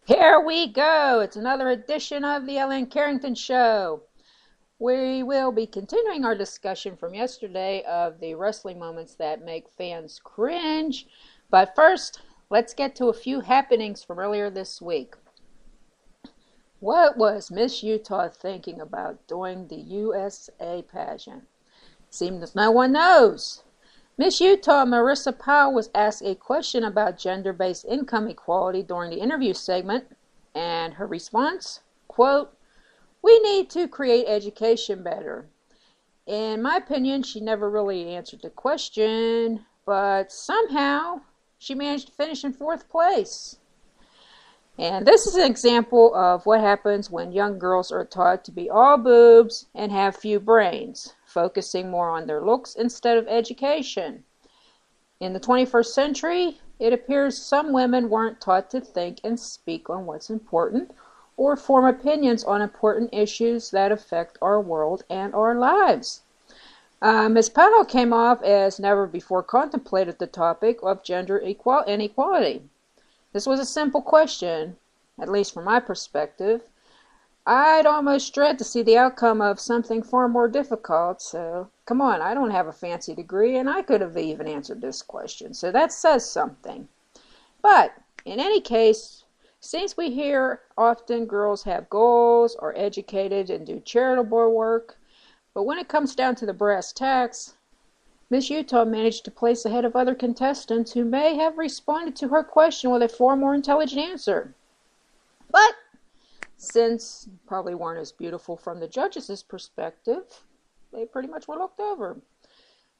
Here we go. It's another edition of the Ellen Carrington Show. We will be continuing our discussion from yesterday of the wrestling moments that make fans cringe. But first, let's get to a few happenings from earlier this week. What was Miss Utah thinking about during the USA pageant? Seems no one knows. Miss Utah Marissa Powell was asked a question about gender-based income equality during the interview segment, and her response, quote, "We need to create education better." In my opinion, she never really answered the question, but somehow she managed to finish in 4th place. And this is an example of what happens when young girls are taught to be all boobs and have few brains, focusing more on their looks instead of education. In the 21st century, it appears some women weren't taught to think and speak on what's important or form opinions on important issues that affect our world and our lives. Ms. Powell came off as never before contemplated the topic of gender inequality. This was a simple question, at least from my perspective. I'd almost dread to see the outcome of something far more difficult, so come on, I don't have a fancy degree, and I could have even answered this question, so that says something. But, in any case, since we hear often girls have goals, are educated, and do charitable work, but when it comes down to the brass tacks, Miss Utah managed to place ahead of other contestants who may have responded to her question with a far more intelligent answer. But, since probably weren't as beautiful from the judges' perspective, they pretty much were looked over.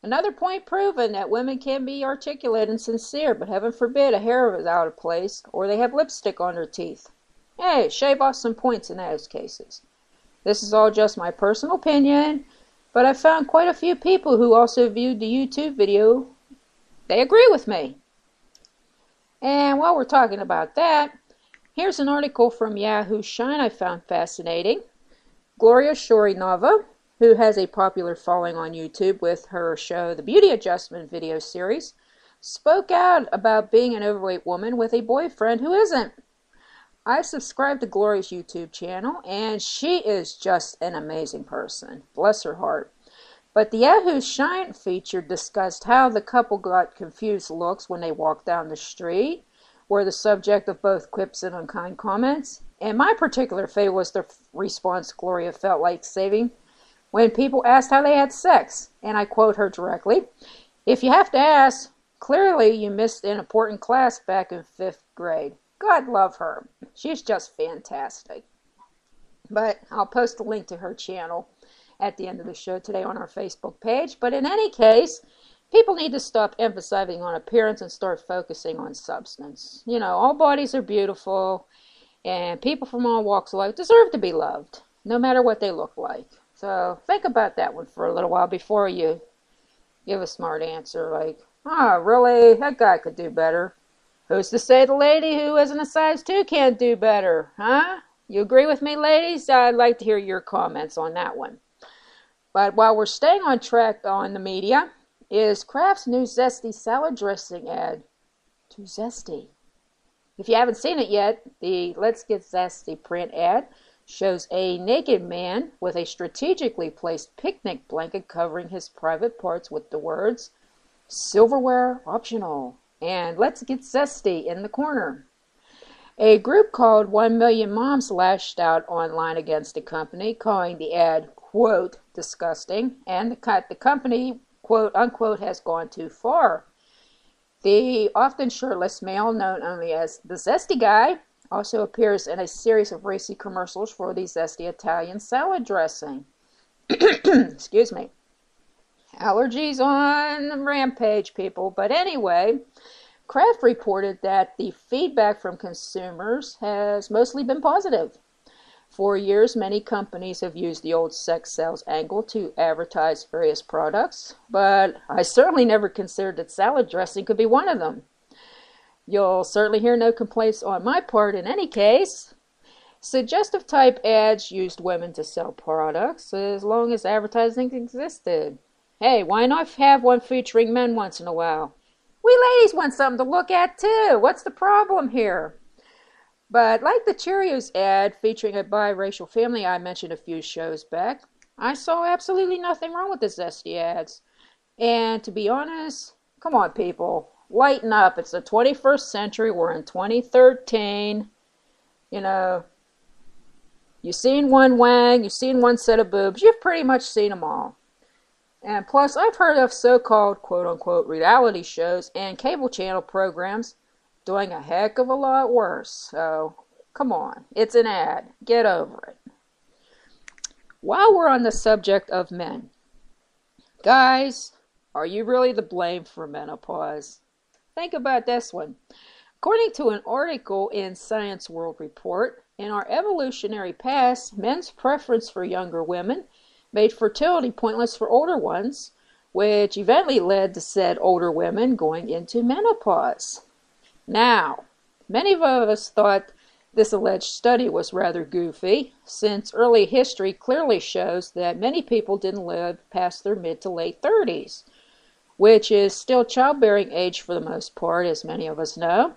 Another point proven that women can be articulate and sincere, but heaven forbid a hair is out of place or they have lipstick on their teeth. Hey, shave off some points in those cases. This is all just my personal opinion, but I found quite a few people who also viewed the YouTube video. They agree with me. And while we're talking about that, here's an article from Yahoo Shine I found fascinating. Gloria Shorinova, who has a popular following on YouTube with her show The Beauty Adjustment video series, spoke out about being an overweight woman with a boyfriend who isn't. I subscribe to Gloria's YouTube channel, and she is just an amazing person. Bless her heart. But the Yahoo Shine feature discussed how the couple got confused looks when they walked down the street, were the subject of both quips and unkind comments. And my particular favorite was the response Gloria felt like saving when people asked how they had sex. And I quote her directly, "If you have to ask, clearly you missed an important class back in 5th grade. God love her. She's just fantastic." But I'll post a link to her channel at the end of the show today on our Facebook page. But in any case, people need to stop emphasizing on appearance and start focusing on substance. You know, all bodies are beautiful, and people from all walks of life deserve to be loved, no matter what they look like. So think about that one for a little while before you give a smart answer like, "Oh, really? That guy could do better." Who's to say the lady who isn't a size 2 can't do better, huh? You agree with me, ladies? I'd like to hear your comments on that one. But while we're staying on track on the media, is Kraft's new Zesty salad dressing ad. Too zesty. If you haven't seen it yet, the Let's Get Zesty print ad shows a naked man with a strategically placed picnic blanket covering his private parts with the words, "Silverware optional," and "Let's Get Zesty" in the corner. A group called 1 Million Moms lashed out online against the company, calling the ad, quote, "disgusting," and the company, quote unquote, has gone too far. The often shirtless male, known only as the Zesty Guy, also appears in a series of racy commercials for the Zesty Italian salad dressing. Excuse me. Allergies on the rampage, people. But anyway, Kraft reported that the feedback from consumers has mostly been positive. For years, many companies have used the old sex sells angle to advertise various products, but I certainly never considered that salad dressing could be one of them. You'll certainly hear no complaints on my part in any case. Suggestive type ads used women to sell products as long as advertising existed. Hey, why not have one featuring men once in a while? We ladies want something to look at too. What's the problem here? But like the Cheerios ad featuring a biracial family I mentioned a few shows back, I saw absolutely nothing wrong with the Zesty ads. And to be honest, come on people, lighten up. It's the 21st century. We're in 2013. You know, you've seen one wang, you've seen one set of boobs, you've pretty much seen them all. And plus, I've heard of so-called quote-unquote reality shows and cable channel programs doing a heck of a lot worse. So, come on. It's an ad. Get over it. While we're on the subject of men, guys, are you really to blame for menopause? Think about this one. According to an article in Science World Report, in our evolutionary past, men's preference for younger women made fertility pointless for older ones, which eventually led to said older women going into menopause. Now, many of us thought this alleged study was rather goofy, since early history clearly shows that many people didn't live past their mid to late 30s, which is still childbearing age for the most part, as many of us know.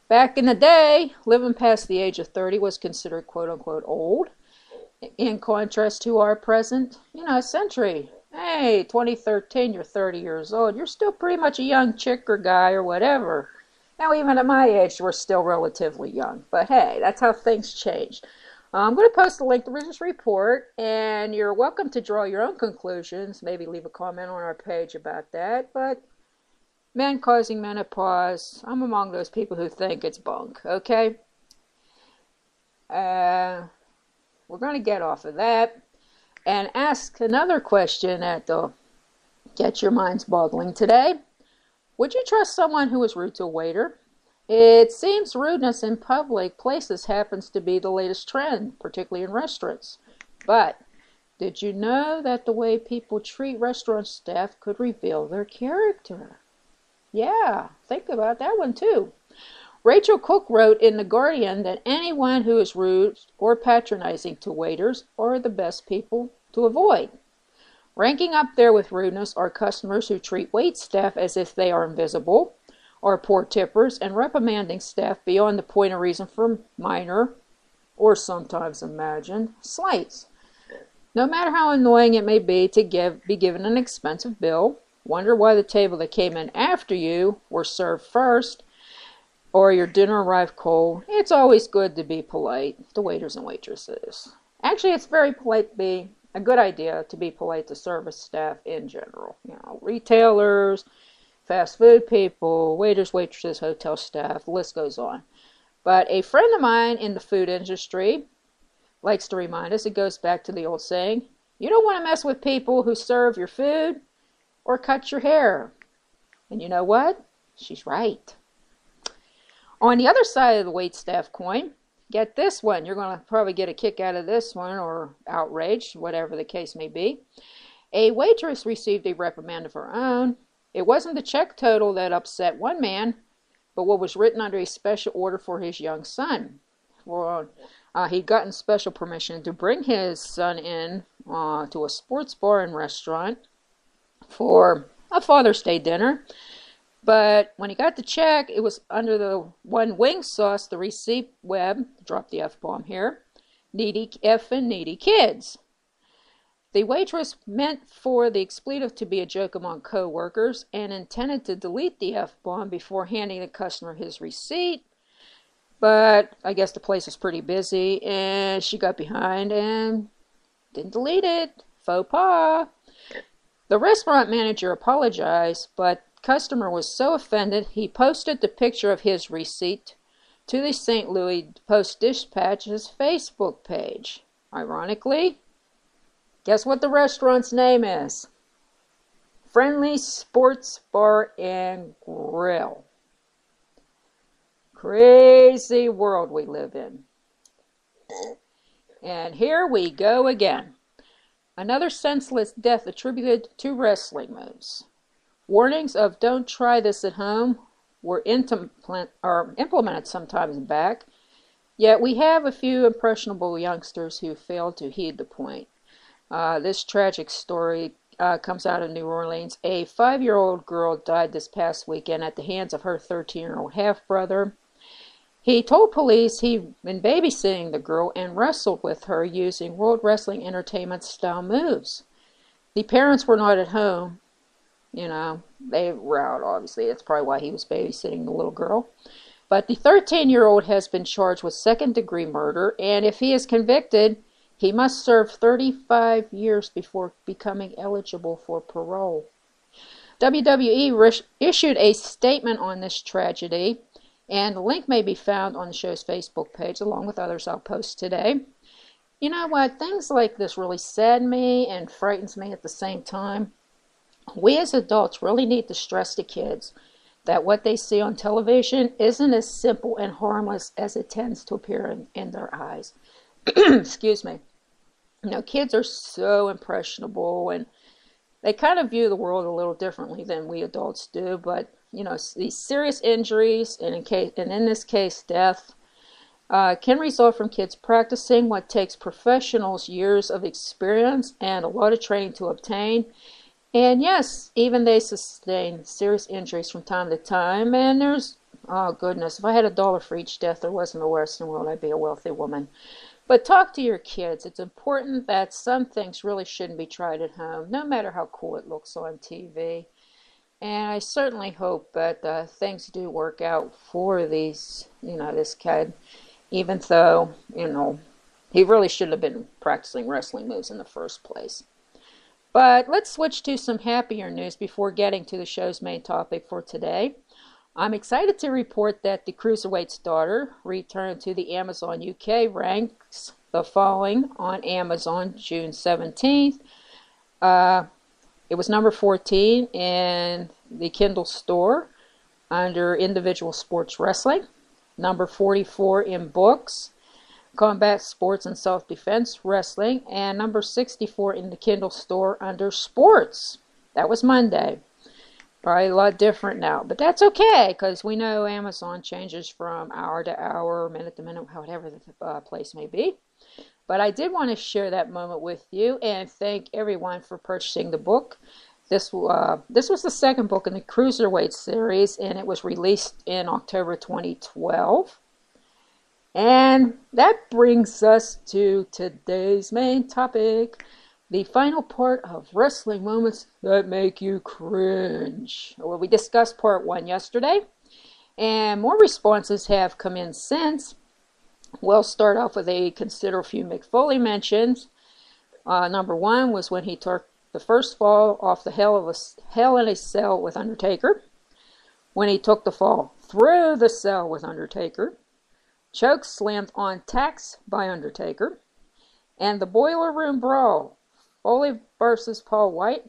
Back in the day, living past the age of 30 was considered quote-unquote old, in contrast to our present, century. Hey, 2013, you're 30 years old. You're still pretty much a young chick or guy or whatever. Now, even at my age, we're still relatively young. But hey, that's how things changed. I'm going to post a link to this report, and you're welcome to draw your own conclusions. Maybe leave a comment on our page about that. But men causing menopause, I'm among those people who think it's bunk, okay? We're going to get off of that and ask another question at the Get your minds boggling today. Would you trust someone who is rude to a waiter? It seems rudeness in public places happens to be the latest trend, particularly in restaurants. But did you know that the way people treat restaurant staff could reveal their character? Yeah, think about that one too. Rachel Cook wrote in The Guardian that anyone who is rude or patronizing to waiters are the best people to avoid. Ranking up there with rudeness are customers who treat wait staff as if they are invisible, or poor tippers, and reprimanding staff beyond the point of reason for minor, or sometimes imagined, slights. No matter how annoying it may be to be given an expensive bill, wonder why the table that came in after you were served first, or your dinner arrived cold, it's always good to be polite to waiters and waitresses. Actually, it's very polite to be a good idea to be polite to service staff in general. You know, retailers, fast food people, waiters, waitresses, hotel staff, the list goes on. But a friend of mine in the food industry likes to remind us, it goes back to the old saying, you don't want to mess with people who serve your food or cut your hair. And you know what? She's right. On the other side of the waitstaff coin, get this one. You're going to probably get a kick out of this one, or outraged, whatever the case may be. A waitress received a reprimand of her own. It wasn't the check total that upset one man, but what was written under a special order for his young son. Well, he'd gotten special permission to bring his son in to a sports bar and restaurant for a Father's Day dinner. But when he got the check, it was under the one wing sauce, the receipt web, drop the F-bomb here, needy kids. The waitress meant for the expletive to be a joke among co-workers and intended to delete the F-bomb before handing the customer his receipt. But I guess the place was pretty busy, and she got behind and didn't delete it. Faux pas. The restaurant manager apologized, but customer was so offended he posted the picture of his receipt to the St. Louis Post-Dispatch's Facebook page. Ironically, guess what the restaurant's name is? Friendly Sports Bar and Grill. Crazy world we live in. And here we go again. Another senseless death attributed to wrestling moves. Warnings of don't try this at home were implemented sometimes back, yet we have a few impressionable youngsters who failed to heed the point. This tragic story comes out of New Orleans. A 5-year-old girl died this past weekend at the hands of her 13-year-old half-brother. He told police he'd been babysitting the girl and wrestled with her using World Wrestling Entertainment style moves. The parents were not at home. You know, they were out, obviously. That's probably why he was babysitting the little girl. But the 13-year-old has been charged with second-degree murder, and if he is convicted, he must serve 35 years before becoming eligible for parole. WWE issued a statement on this tragedy, and the link may be found on the show's Facebook page, along with others I'll post today. You know what? Things like this really sadden me and frightens me at the same time. We as adults really need to stress to kids that what they see on television isn't as simple and harmless as it tends to appear in their eyes. Excuse me. You know, kids are so impressionable, and they kind of view the world a little differently than we adults do. But, you know, these serious injuries, and in this case, death, can result from kids practicing what takes professionals years of experience and a lot of training to obtain. And yes, even they sustain serious injuries from time to time. And there's, oh goodness, if I had $1 for each death there was in the Western world, I'd be a wealthy woman. But talk to your kids. It's important that some things really shouldn't be tried at home, no matter how cool it looks on TV. And I certainly hope that things do work out for these, this kid, even though, he really should have been practicing wrestling moves in the first place. But let's switch to some happier news before getting to the show's main topic for today. I'm excited to report that the Cruiserweight's daughter returned to the Amazon UK, ranks the following on Amazon June 17th. It was number 14 in the Kindle store under Individual Sports Wrestling, number 44 in Books, Combat Sports and Self-Defense Wrestling, and number 64 in the Kindle store under Sports. That was Monday. Probably a lot different now, but that's okay, because we know Amazon changes from hour to hour, minute to minute, whatever the place may be. But I did want to share that moment with you and thank everyone for purchasing the book. This was the second book in the Cruiserweight series, and it was released in October 2012. And that brings us to today's main topic, the final part of Wrestling Moments That Make You Cringe. Well, we discussed part 1 yesterday, and more responses have come in since. We'll start off with consider a few Mick Foley mentions. Number 1 was when he took the first fall off the Hell in a Cell with Undertaker. When he took the fall through the cell with Undertaker. Choke slammed on tacks by Undertaker. And the Boiler Room Brawl. Foley versus Paul White.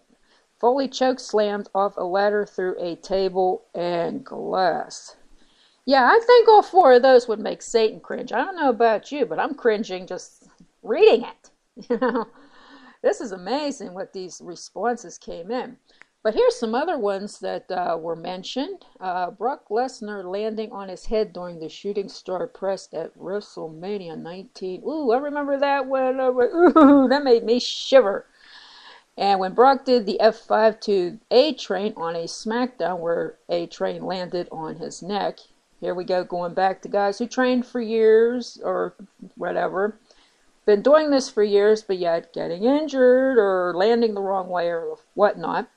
Foley choke slammed off a ladder through a table and glass. Yeah, I think all 4 of those would make Satan cringe. I don't know about you, but I'm cringing just reading it. This is amazing what these responses came in. But here's some other ones that were mentioned. Brock Lesnar landing on his head during the Shooting Star Press at WrestleMania 19. Ooh, I remember that one. Ooh, that made me shiver. And when Brock did the F5 to A-Train on a SmackDown where A-Train landed on his neck. Here we go, going back to guys who trained for years or whatever. Been doing this for years, but yet getting injured or landing the wrong way or whatnot.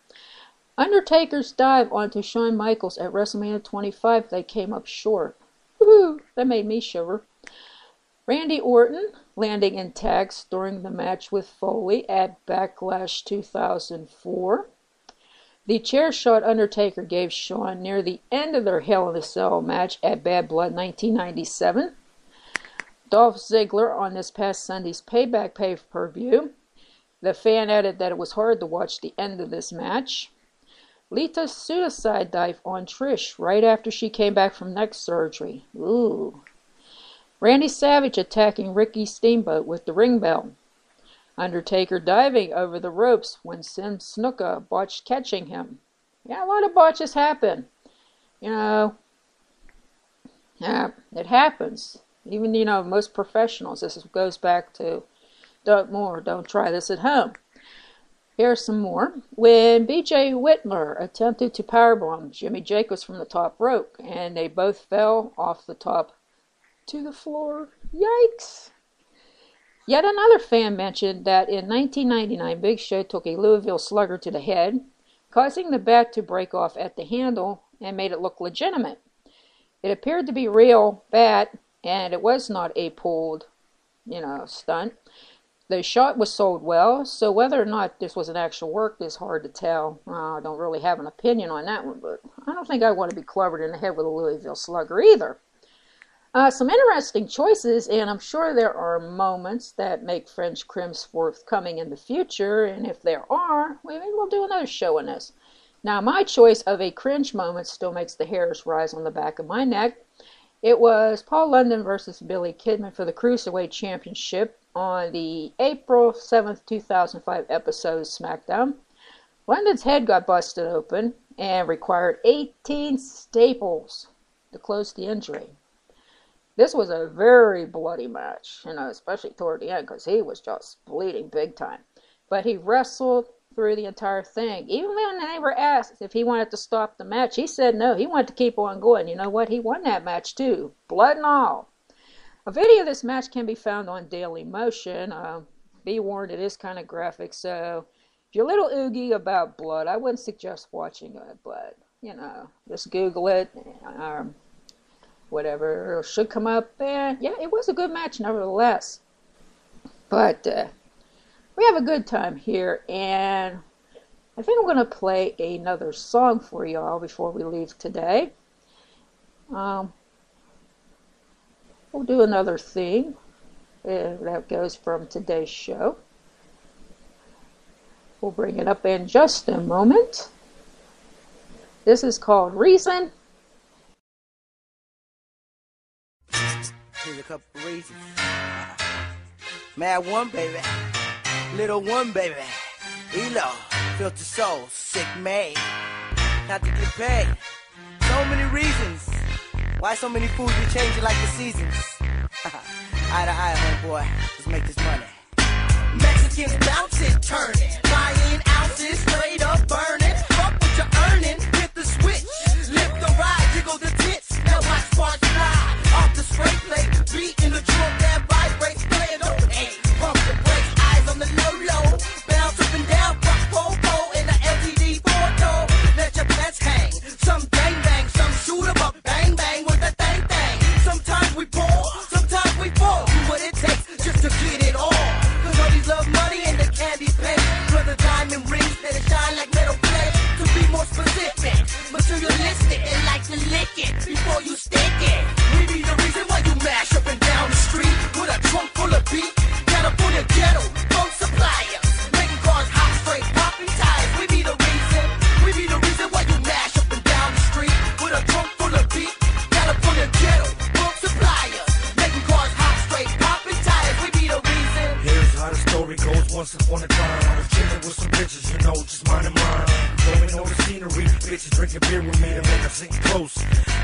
Undertaker's dive onto Shawn Michaels at WrestleMania 25, they came up short. Woohoo! That made me shiver. Randy Orton landing in tags during the match with Foley at Backlash 2004. The chair shot Undertaker gave Shawn near the end of their Hell in a Cell match at Bad Blood 1997. Dolph Ziggler on this past Sunday's Payback pay-per-view. The fan added that it was hard to watch the end of this match. Lita's suicide dive on Trish right after she came back from neck surgery. Ooh. Randy Savage attacking Ricky Steamboat with the ring bell. Undertaker diving over the ropes when Sim Snuka botched catching him. Yeah, a lot of botches happen. Yeah, it happens. Even, most professionals. This goes back to don't try this at home. Here's some more. When B.J. Whitmer attempted to powerbomb Jimmy Jacobs from the top rope, and they both fell off the top to the floor. Yikes! Yet another fan mentioned that in 1999, Big Show took a Louisville Slugger to the head, causing the bat to break off at the handle and made it look legitimate. It appeared to be real bat, and it was not a pulled, stunt. The shot was sold well, so whether or not this was an actual work is hard to tell. I don't really have an opinion on that one, but I don't think I want to be clubbered in the head with a Louisville Slugger either. Some interesting choices, and I'm sure there are moments that make French Crims forthcoming in the future, and if there are, maybe we'll do another show on this. Now, my choice of a cringe moment still makes the hairs rise on the back of my neck. It was Paul London versus Billy Kidman for the Cruiserweight Championship on the April 7th, 2005 episode of SmackDown. London's head got busted open and required 18 staples to close the injury. This was a very bloody match, especially toward the end, because he was just bleeding big time. But he wrestled through the entire thing. Even when they were asked if he wanted to stop the match, he said no, he wanted to keep on going. You know what? He won that match too, blood and all. A video of this match can be found on Daily Motion. Be warned, it is kind of graphic, so if you're a little oogie about blood, I wouldn't suggest watching it, but, just Google it. Whatever should come up. Yeah, it was a good match nevertheless. But we have a good time here, and I think I'm going to play another song for y'all before we leave today. We'll do another theme that goes from today's show. We'll bring it up in just a moment. This is called Reason. Here's a couple reasons. Mad one, baby. Little one, baby. Elo, filter soul, sick May. Not to get paid. So many reasons. Why so many foods be changing like the seasons? Eye to eye, homeboy. Let's make this money. Mexicans bounce it, turn it. Buying ounces, straight up burning. Fuck what you're earning. Hit the switch. Lift the ride, jiggle the tits. Now watch sparks fly. Off the spray plate. Beat in the trunk that vibrates. Play it on. Hey, pump the brakes. Eyes on the low, low. Bounce up and down. Fuck po-po in the LTD photo. Let your pets hang. Some bang bang. Some shoot 'em up. Bang bang with the thang thang. Sometimes we pour. Sometimes we fall. Do what it takes just to get it all. Love money and the candy paint. For the diamond rings that shine like metal plate. To be more specific, materialistic, and like to lick it before you stick it. We be the reason why you mash up and down the street with a trunk full of beat. California ghetto, phone suppliers, making cars hot, straight popping tires. We be the reason why you mash up and down the street with a trunk full of beat. California ghetto, phone suppliers, making cars hot, straight popping tires. We be the reason. Here's how the story goes. Once upon a time, I was chilling with some bitches, you know, just minding mine. Going over the scenery, bitches drinking beer with me to make us sing close.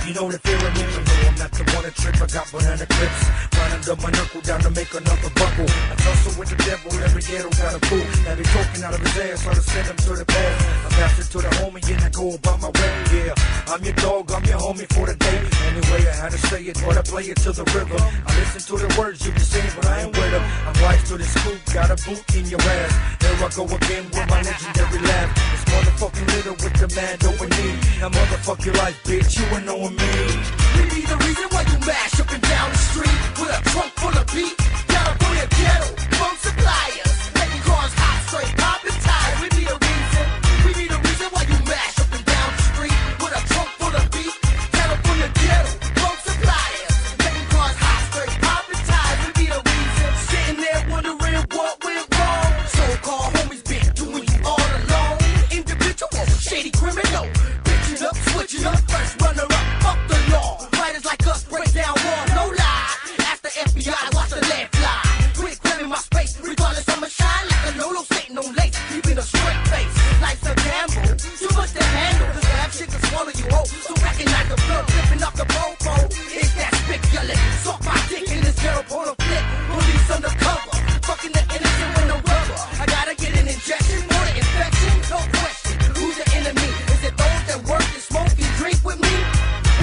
You know the feeling me, you know I'm not the one to trip. I got banana clips, right under my knuckle down to make another buckle. I tussle with the devil, every ghetto got a fool. Now they talking out of his ass, so I send him to the bed. I pass it to the homie and I go about my way, yeah. I'm your dog, I'm your homie for the day. Anyway, I had to say it, but I play it to the rhythm. I listen to the words you be saying, but I ain't with them. I'm wise to this scoop, got a boot in your ass. Here I go again with my legendary laugh. It's motherfucking little with the man over knee. Now motherfuck your life, bitch, you ain't knowing me. We be the reason why you mash up and down the street with a trunk full of beat. California ghetto, phone suppliers, making cars hot, straight popping tires. We be the reason why you mash up and down the street with a trunk full of beat. California ghetto, phone suppliers, making cars hot, straight popping tires. We be the reason. Sitting there wondering what went wrong. So-called homies been doing you all alone. Individual, shady criminal, bitching up, switching up, first runner up, fuck the law. Fighters like us break down walls, no lie. Ask the FBI, watch the lead fly. Quit claiming my space, regardless I'ma shine like a Lolo Satan on lace, keeping a straight face. Life's a gamble, too much to handle. This rap shit can swallow you whole. So recognize the blood flipping off the popo. It's that spiculate, suck my dick in this girl, pull a flip. Police undercover, fucking the innocent with no rubber. I gotta get an injection for the infection, no question. Who's the enemy? Is it those that work and smoke and drink with me?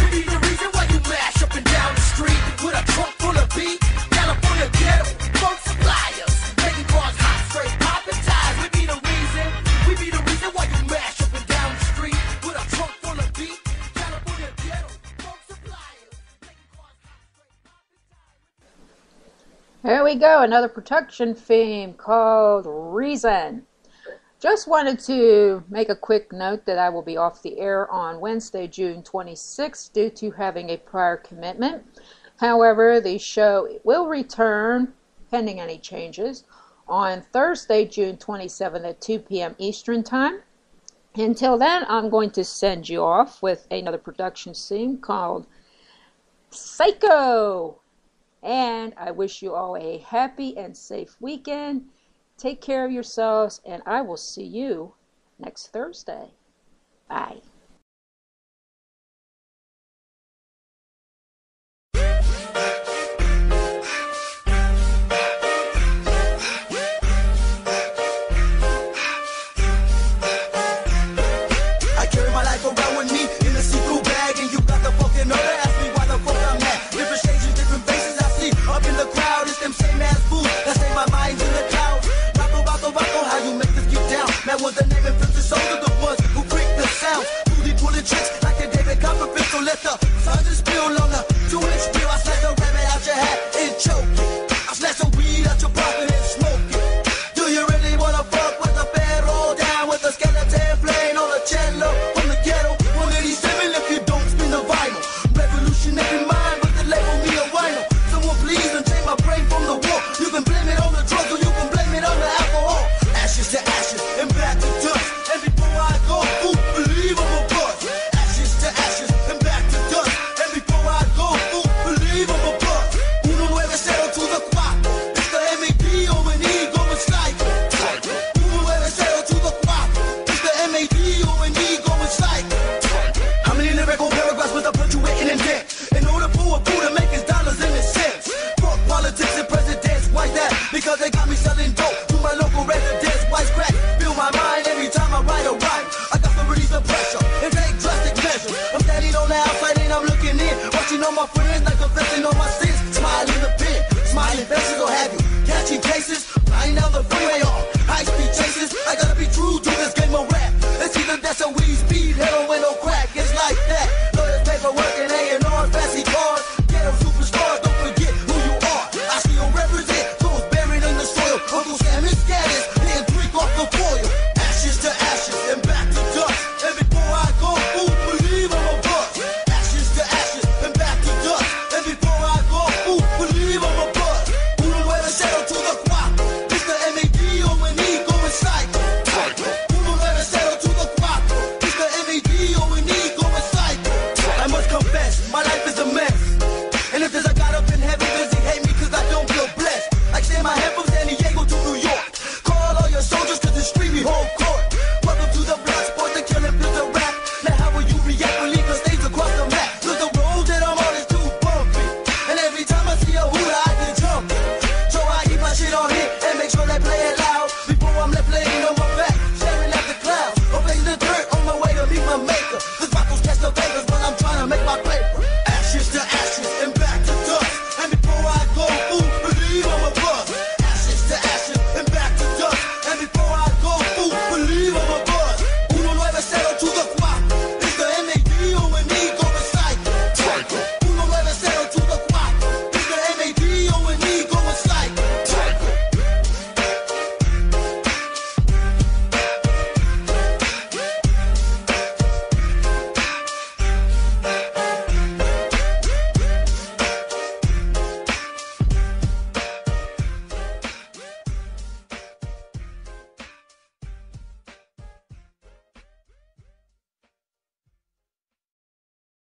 We be the reason why you mash up and down the street with a trunk full of beat. California ghetto, phone suppliers, making cars hot, straight popping tires. We be the reason why you mash up and down the street with a trunk full of beat. California ghetto, phone suppliers, making cars hot, straight popping tires. There we go, another production theme called Reason. Just wanted to make a quick note that I will be off the air on Wednesday, June 26th due to having a prior commitment. However, the show will return, pending any changes, on Thursday, June 27th at 2 p.m. Eastern Time. Until then, I'm going to send you off with another production theme called Psycho. And I wish you all a happy and safe weekend. Take care of yourselves, and I will see you next Thursday. Bye. I carry my life around with me in a see-through bag, and you got the fucking nerve to ask me why the fuck I'm mad. Different stages, different faces I see up in the crowd. It's them same ass fools that say my mind's in the clouds. Rocko, how you make this get down? Man, was the name and filter souls are the ones who freak the sound. Booty pulling tricks like the David Copperfield. So let the sun just spill on the 2-inch spill. I slash a rabbit out your hat and choke it. I slash some weed out your pocket and smoke it. Do you really wanna fuck with the bed roll down with the skeleton playing on the cello from the ghetto? 187 if you don't spin the vinyl. Revolutionary mind, but the label me a vinyl. Someone please unchain my brain from the wall. You can blame it on the drugs or you can blame it on the alcohol. Ashes to ashes and back on my friends like a blessing on my sins. Smile in the pen, smiling faces gon' have you catching cases.